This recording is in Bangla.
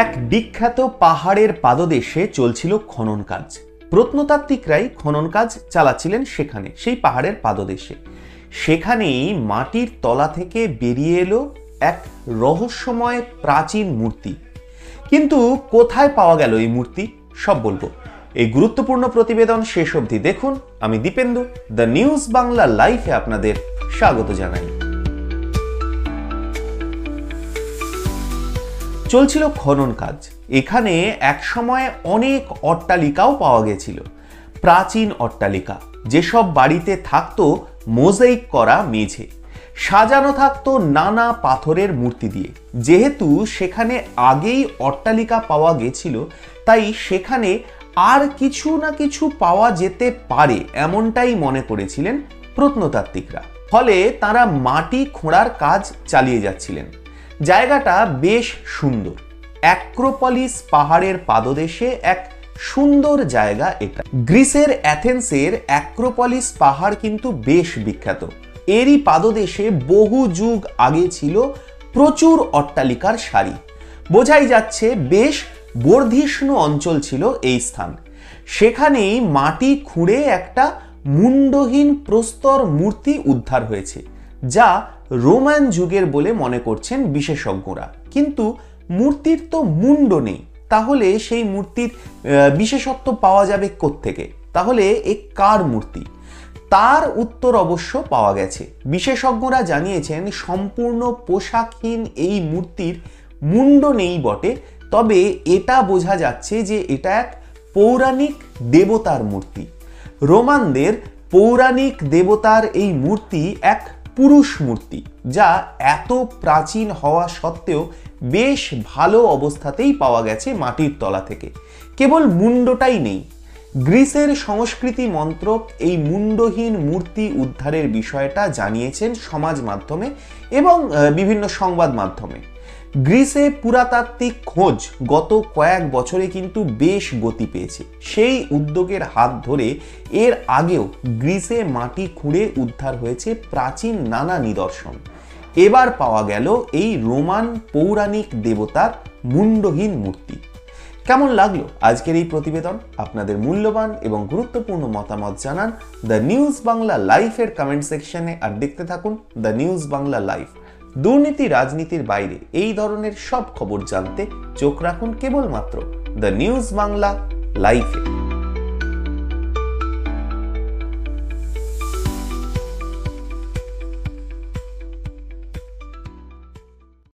এক বিখ্যাত পাহাড়ের পাদদেশে চলছিল খনন কাজ। প্রত্নতাত্ত্বিকরাই খনন কাজ চালাচ্ছিলেন সেখানে, সেই পাহাড়ের পাদদেশে। সেখানেই মাটির তলা থেকে বেরিয়ে এলো এক রহস্যময় প্রাচীন মূর্তি। কিন্তু কোথায় পাওয়া গেল এই মূর্তি, সব বলবো এই গুরুত্বপূর্ণ প্রতিবেদন শেষ অবধি দেখুন। আমি দীপেন্দু, দ্য নিউজ বাংলা লাইভে আপনাদের স্বাগত জানাই। চলছিল খনন কাজ। এখানে একসময় অনেক অট্টালিকাও পাওয়া গেছিল, প্রাচীন অট্টালিকা, যেসব বাড়িতে থাকতো মোজাইক করা মেঝে, সাজানো থাকতো নানা পাথরের মূর্তি দিয়ে। যেহেতু সেখানে আগেই অট্টালিকা পাওয়া গেছিল, তাই সেখানে আর কিছু না কিছু পাওয়া যেতে পারে এমনটাই মনে করেছিলেন প্রত্নতাত্ত্বিকরা। ফলে তারা মাটি খোঁড়ার কাজ চালিয়ে যাচ্ছিলেন। জায়গাটা বেশ সুন্দর, অ্যাক্রোপলিস পাহাড়ের পাদদেশে এক সুন্দর জায়গা এটা। গ্রিসের অ্যাথেন্সের অ্যাক্রোপলিস পাহাড় কিন্তু বেশ বিখ্যাত। এরই পাদদেশে বহু যুগ আগে ছিল প্রচুর অট্টালিকার সারি। বোঝাই যাচ্ছে বেশ বর্ধিষ্ণু অঞ্চল ছিল এই স্থান। সেখানেই মাটি খুঁড়ে একটা মুন্ডহীন প্রস্তর মূর্তি উদ্ধার হয়েছে, যা রোমান যুগের বলে মনে করছেন বিশেষজ্ঞরা। কিন্তু মূর্তির তো মুন্ড নেই, তাহলে সেই মূর্তির বিশেষত্ব পাওয়া যাবে কোত্থেকে? তাহলে এ কার মূর্তি? তার উত্তর অবশ্য পাওয়া গেছে। বিশেষজ্ঞরা জানিয়েছেন সম্পূর্ণ পোশাকহীন এই মূর্তির মুন্ড নেই বটে, তবে এটা বোঝা যাচ্ছে যে এটা এক পৌরাণিক দেবতার মূর্তি। রোমানদের পৌরাণিক দেবতার এই মূর্তি এক পুরুষ মূর্তি, যা এত প্রাচীন হওয়া সত্ত্বেও বেশ ভালো অবস্থাতেই পাওয়া গেছে মাটির তলা থেকে। কেবল মুন্ডটাই নেই। গ্রিসের সংস্কৃতি মন্ত্রক এই মুন্ডহীন মূর্তি উদ্ধারের বিষয়টা জানিয়েছেন সমাজ মাধ্যমে এবং বিভিন্ন সংবাদ মাধ্যমে। গ্রিসে পুরাতাত্ত্বিক খোঁজ গত কয়েক বছরে কিন্তু বেশ গতি পেয়েছে। সেই উদ্যোগের হাত ধরে এর আগেও গ্রিসে মাটি খুঁড়ে উদ্ধার হয়েছে প্রাচীন নানা নিদর্শন। এবার পাওয়া গেল এই রোমান পৌরাণিক দেবতার মুন্ডহীন মূর্তি। কেমন লাগলো আজকের এই প্রতিবেদন? আপনাদের মূল্যবান এবং গুরুত্বপূর্ণ মতামত জানান দ্য নিউজ বাংলা লাইভের কমেন্ট সেকশনে। আর দেখতে থাকুন দ্য নিউজ বাংলা লাইভ। দুর্নীতি রাজনীতির বাইরে এই ধরনের সব খবর জানতে চোখ রাখুন কেবলমাত্র দ্য নিউজ বাংলা লাইভে।